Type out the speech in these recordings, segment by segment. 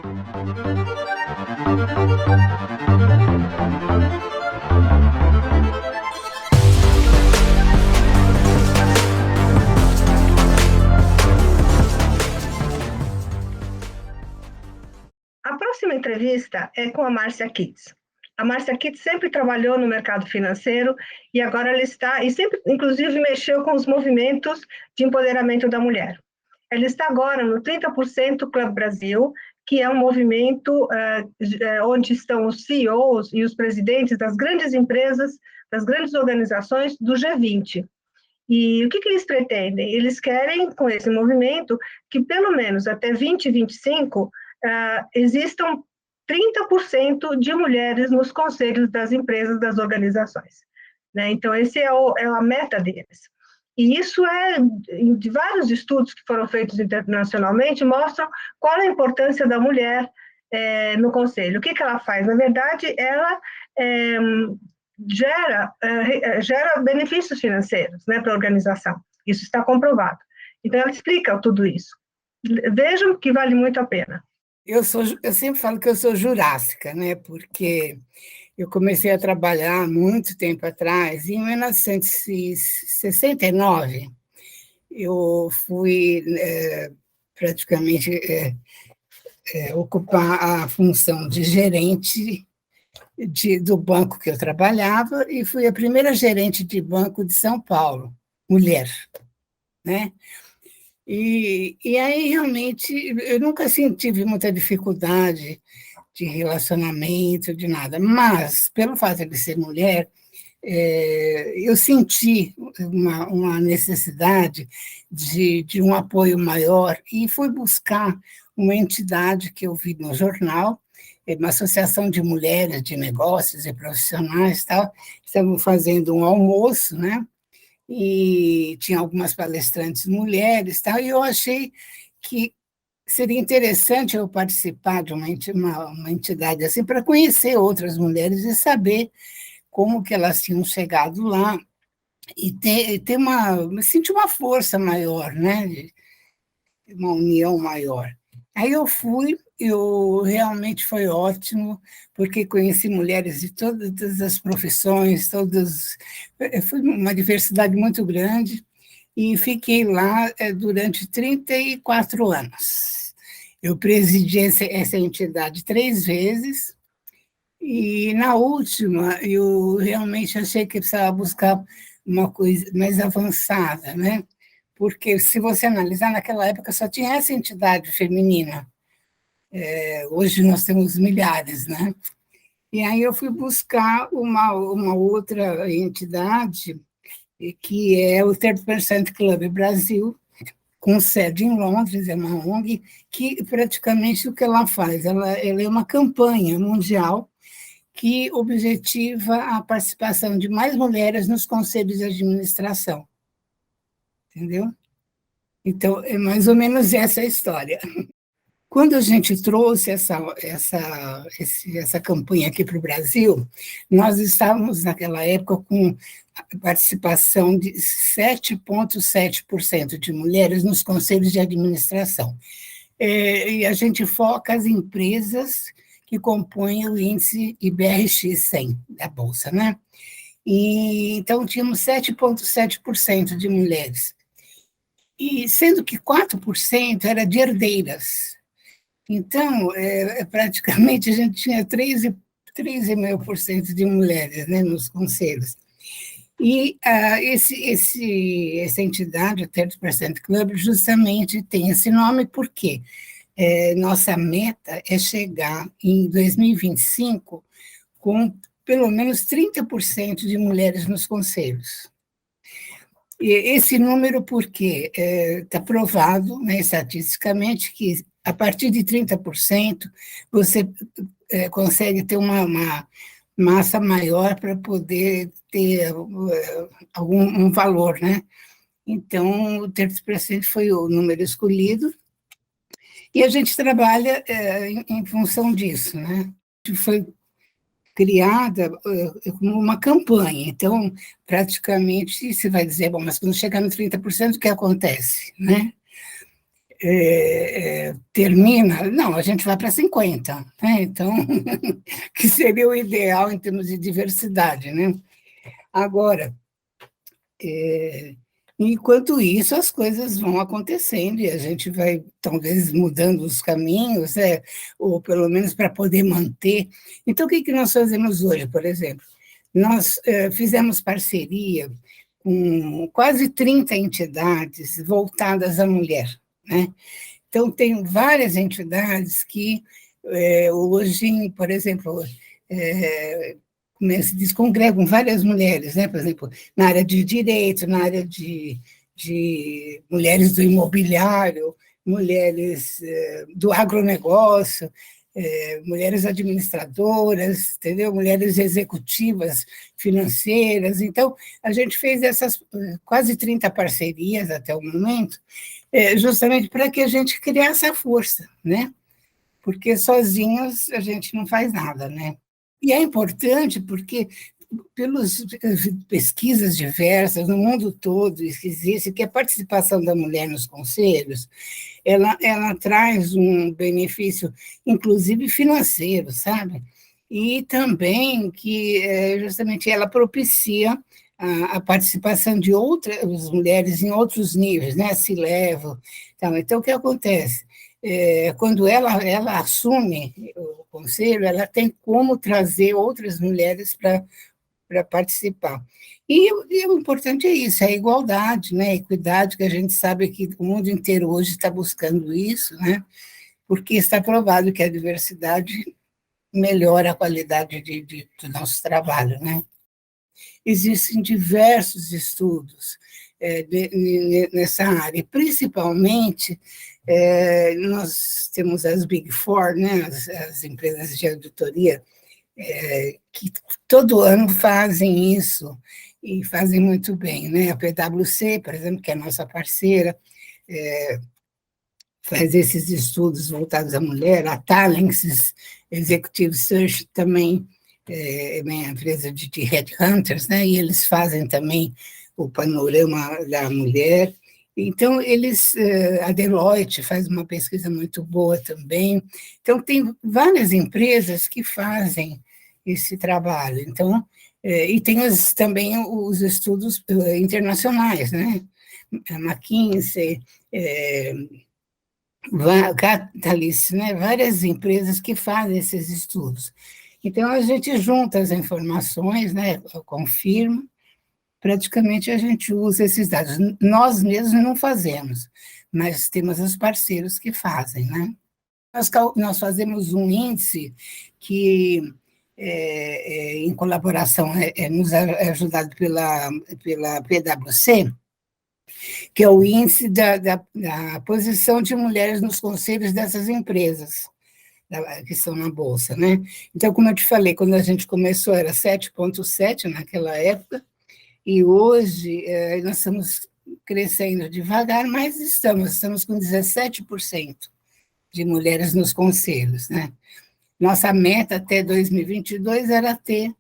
A próxima entrevista é com a Márcia Kitts. A Márcia Kitts sempre trabalhou no mercado financeiro e agora ela está, e sempre, inclusive, mexeu com os movimentos de empoderamento da mulher. Ela está agora no 30% Club Brasil, que é um movimento onde estão os CEOs e os presidentes das grandes empresas, das grandes organizações do G20. E o que eles pretendem? Eles querem, com esse movimento, que pelo menos até 2025 existam 30% de mulheres nos conselhos das empresas, das organizações. Né? Então, esse é a meta deles. E isso de vários estudos que foram feitos internacionalmente, mostram qual é a importância da mulher no conselho. O que ela faz? Na verdade, ela gera benefícios financeiros, né, para a organização. Isso está comprovado. Então, ela explica tudo isso. Vejam que vale muito a pena. Eu sempre falo que eu sou jurássica, né? Porque eu comecei a trabalhar muito tempo atrás, em 1969, eu fui praticamente ocupar a função de gerente do banco que eu trabalhava e fui a primeira gerente de banco de São Paulo, mulher, né? E aí, realmente, eu nunca tive muita dificuldade de relacionamento, de nada, mas, pelo fato de ser mulher, eu senti uma necessidade de um apoio maior e fui buscar uma entidade que eu vi no jornal, uma associação de mulheres de negócios e profissionais, tal, estavam fazendo um almoço, né? E tinha algumas palestrantes mulheres, tal, e eu achei que seria interessante eu participar de uma entidade assim, para conhecer outras mulheres e saber como que elas tinham chegado lá e sentir uma força maior, né? Uma união maior. Aí eu fui, realmente foi ótimo, porque conheci mulheres de todas as profissões, foi uma diversidade muito grande, e fiquei lá durante 34 anos. Eu presidi essa entidade 3 vezes, e na última eu realmente achei que precisava buscar uma coisa mais avançada, né? Porque, se você analisar, naquela época só tinha essa entidade feminina. Hoje nós temos milhares, né? E aí eu fui buscar uma outra entidade, que é o 30% Club Brasil, com sede em Londres, é uma ONG, que praticamente o que ela faz? Ela é uma campanha mundial que objetiva a participação de mais mulheres nos conselhos de administração. Entendeu? Então, é mais ou menos essa a história. Quando a gente trouxe essa campanha aqui para o Brasil, nós estávamos, naquela época, com a participação de 7,7% de mulheres nos conselhos de administração. E a gente foca as empresas que compõem o índice IBRX 100 da Bolsa, né? E, então, tínhamos 7,7% de mulheres. E sendo que 4% era de herdeiras. Então, praticamente, a gente tinha 3,5% de mulheres, né, nos conselhos. E essa entidade, o 30% Club, justamente tem esse nome porque nossa meta é chegar em 2025 com pelo menos 30% de mulheres nos conselhos. E esse número, porque está provado, né, estatisticamente, que a partir de 30%, você consegue ter uma massa maior para poder ter um valor, né? Então, o 30% foi o número escolhido, e a gente trabalha em função disso, né? Foi criada como uma campanha, então, praticamente, você vai dizer, bom, mas quando chegar no 30%, o que acontece, né? termina, não, a gente vai para 50, né? Então, que seria o ideal em termos de diversidade, né? Agora, enquanto isso, as coisas vão acontecendo e a gente vai, talvez, mudando os caminhos, ou pelo menos para poder manter. Então, o que que nós fazemos hoje, por exemplo? Nós fizemos parceria com quase 30 entidades voltadas à mulher, né? Então, tem várias entidades que hoje, por exemplo, como se diz, congregam várias mulheres, né? Por exemplo, na área de direito, na área de mulheres do imobiliário, mulheres do agronegócio, mulheres administradoras, entendeu? Mulheres executivas financeiras. Então, a gente fez essas quase 30 parcerias até o momento, justamente para que a gente criasse essa força, né? Porque sozinhos a gente não faz nada, né? E é importante porque, pelas pesquisas diversas no mundo todo, existe que a participação da mulher nos conselhos, ela traz um benefício, inclusive financeiro, sabe? E também que, justamente, ela propicia a participação de outras mulheres em outros níveis, né? Se levam. Então, o que acontece? Quando ela assume o conselho, ela tem como trazer outras mulheres para participar. E o importante é isso, é a igualdade, né? A equidade, que a gente sabe que o mundo inteiro hoje está buscando isso, né? Porque está provado que a diversidade melhora a qualidade do nosso trabalho, né? Existem diversos estudos nessa área, principalmente nós temos as Big Four, né, as empresas de auditoria, que todo ano fazem isso, e fazem muito bem, né? A PwC, por exemplo, que é a nossa parceira, faz esses estudos voltados à mulher, a Talents Executive Search também é uma empresa de headhunters, né? E eles fazem também o panorama da mulher. Então, a Deloitte faz uma pesquisa muito boa também. Então, tem várias empresas que fazem esse trabalho. Então, e tem também os estudos internacionais, né? A McKinsey, Catalyst, né? Várias empresas que fazem esses estudos. Então, a gente junta as informações, né? Confirma, praticamente a gente usa esses dados. Nós mesmos não fazemos, mas temos os parceiros que fazem, né? Nós fazemos um índice que, em colaboração, nos é ajudado pela PwC, que é o índice da posição de mulheres nos conselhos dessas empresas que estão na Bolsa, né? Então, como eu te falei, quando a gente começou era 7,7 naquela época, e hoje nós estamos crescendo devagar, mas estamos com 17% de mulheres nos conselhos, né? Nossa meta até 2022 era ter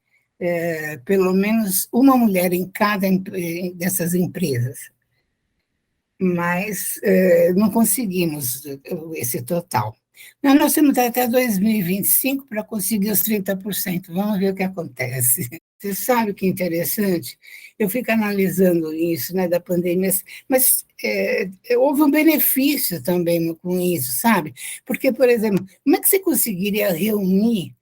pelo menos uma mulher em cada dessas empresas, mas não conseguimos esse total. Nós temos até 2025 para conseguir os 30%. Vamos ver o que acontece. Você sabe o que é interessante? Eu fico analisando isso, né, da pandemia, mas houve um benefício também com isso, sabe? Porque, por exemplo, como é que você conseguiria reunir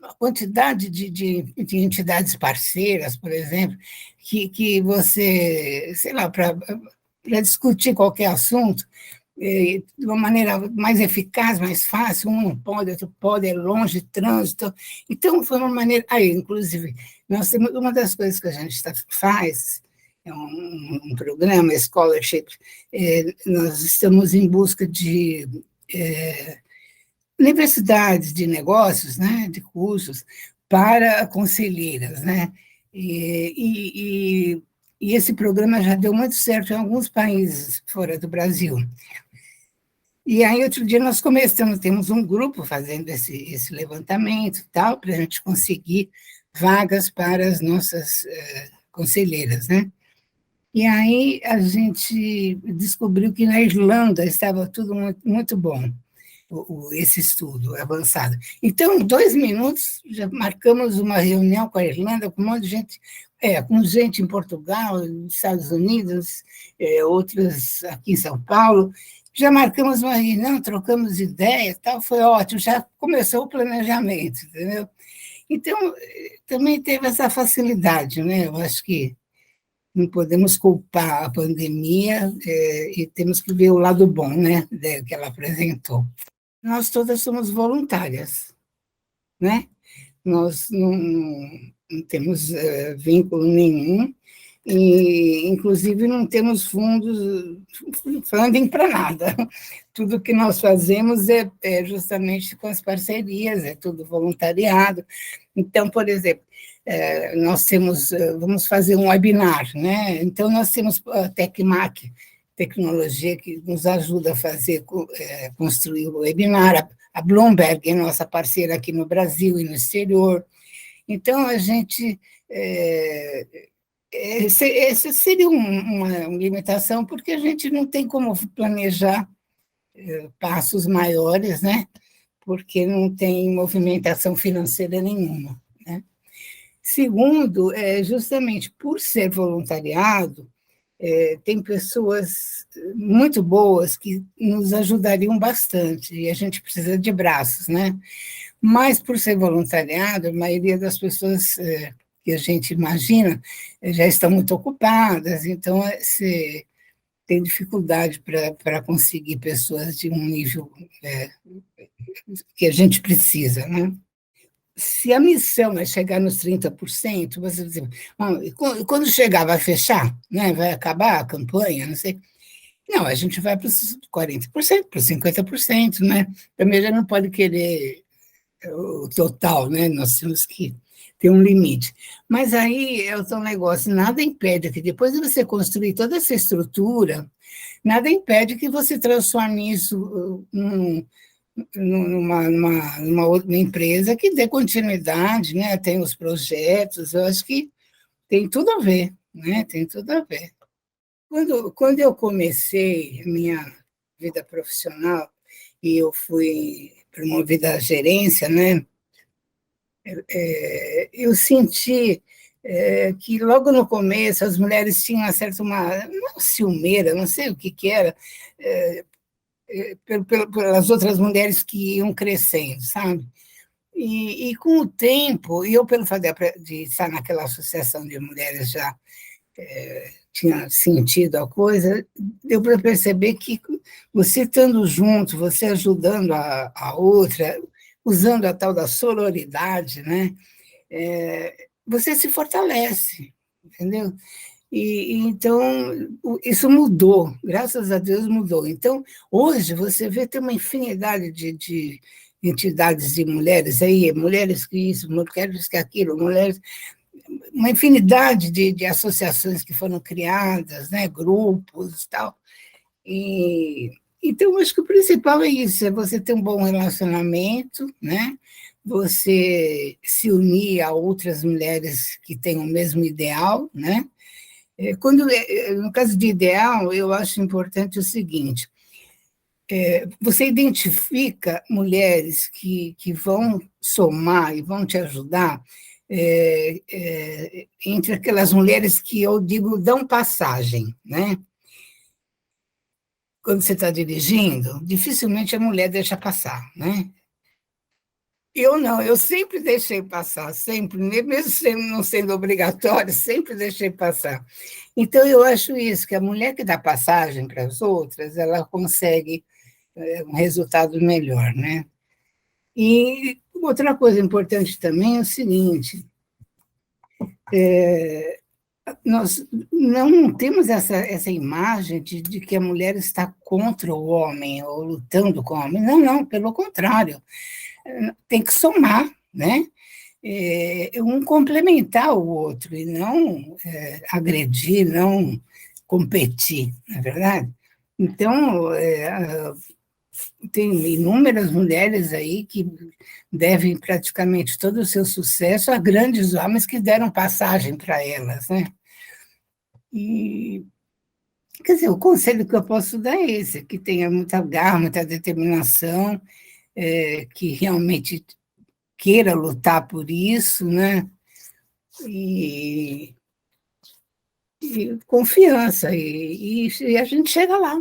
a quantidade de entidades parceiras, por exemplo, que você, sei lá, para discutir qualquer assunto, de uma maneira mais eficaz, mais fácil, um não pode, outro pode, é longe, trânsito. Então, foi uma maneira. Aí, inclusive, nós temos uma das coisas que a gente faz, é um programa, Scholarship, nós estamos em busca de universidades de negócios, né, de cursos, para conselheiras, né? E esse programa já deu muito certo em alguns países fora do Brasil. E aí, outro dia, nós começamos, temos um grupo fazendo esse levantamento, tal, para a gente conseguir vagas para as nossas conselheiras, né? E aí a gente descobriu que na Irlanda estava tudo muito, muito bom, esse estudo avançado. Então, em 2 minutos, já marcamos uma reunião com a Irlanda, com um monte de gente, com gente em Portugal, nos Estados Unidos, outras aqui em São Paulo. Já marcamos uma reunião, trocamos ideias, tal, foi ótimo, já começou o planejamento, entendeu? Então, também teve essa facilidade, né? Eu acho que não podemos culpar a pandemia, e temos que ver o lado bom, né, que ela apresentou. Nós todas somos voluntárias, né? Nós não temos vínculo nenhum, e, inclusive, não temos funding para nada. Tudo que nós fazemos é justamente com as parcerias, é tudo voluntariado. Então, por exemplo, nós vamos fazer um webinar, né? Então, nós temos a Tecmac, tecnologia que nos ajuda a construir o webinar, a Bloomberg é nossa parceira aqui no Brasil e no exterior. Então, a gente... essa seria uma limitação, porque a gente não tem como planejar passos maiores, né? Porque não tem movimentação financeira nenhuma, né? Segundo, justamente por ser voluntariado, tem pessoas muito boas que nos ajudariam bastante, e a gente precisa de braços, né? Mas, por ser voluntariado, a maioria das pessoas que a gente imagina já estão muito ocupadas, então se tem dificuldade para conseguir pessoas de um nível que a gente precisa, né? Se a missão é chegar nos 30%, você diz, quando chegar vai fechar, né? Vai acabar a campanha, não sei. Não, a gente vai para os 40%, para os 50%, né? Também já não pode querer o total, né? Nós temos que ter um limite. Mas aí é o teu negócio, nada impede que depois de você construir toda essa estrutura, nada impede que você transforme isso numa outra empresa que dê continuidade, né? Tem os projetos, eu acho que tem tudo a ver, né? Tem tudo a ver. Quando eu comecei a minha vida profissional e eu fui promovida à gerência, né? Eu senti que logo no começo as mulheres tinham não ciumeira, não sei o que era, pelas outras mulheres que iam crescendo, sabe? E com o tempo, e eu pelo fato de estar naquela associação de mulheres já tinha sentido a coisa, deu para perceber que você estando junto, você ajudando a outra, usando a tal da sororidade, né? Você se fortalece, entendeu? E então, isso mudou, graças a Deus mudou. Então, hoje, você vê, tem uma infinidade de entidades de mulheres aí, mulheres que isso, mulheres que aquilo, mulheres... Uma infinidade de associações que foram criadas, né, grupos e tal. Então, acho que o principal é isso, é você ter um bom relacionamento, né? Você se unir a outras mulheres que têm o mesmo ideal, né? No caso de ideal, eu acho importante o seguinte, você identifica mulheres que vão somar e vão te ajudar entre aquelas mulheres que eu digo dão passagem, né? Quando você está dirigindo, dificilmente a mulher deixa passar, né? Eu não, eu sempre deixei passar, sempre, mesmo não sendo obrigatório, sempre deixei passar. Então, eu acho isso, que a mulher que dá passagem para as outras, ela consegue um resultado melhor, né? E outra coisa importante também é o seguinte, nós não temos essa imagem de que a mulher está contra o homem ou lutando com o homem. Não, não, pelo contrário. Tem que somar, né? Um complementar o outro e não agredir, não competir, não é verdade? Então, tem inúmeras mulheres aí que devem praticamente todo o seu sucesso a grandes homens que deram passagem para elas, né? E, quer dizer, o conselho que eu posso dar é esse, que tenha muita garra, muita determinação, que realmente queira lutar por isso, né? E, e confiança, e a gente chega lá.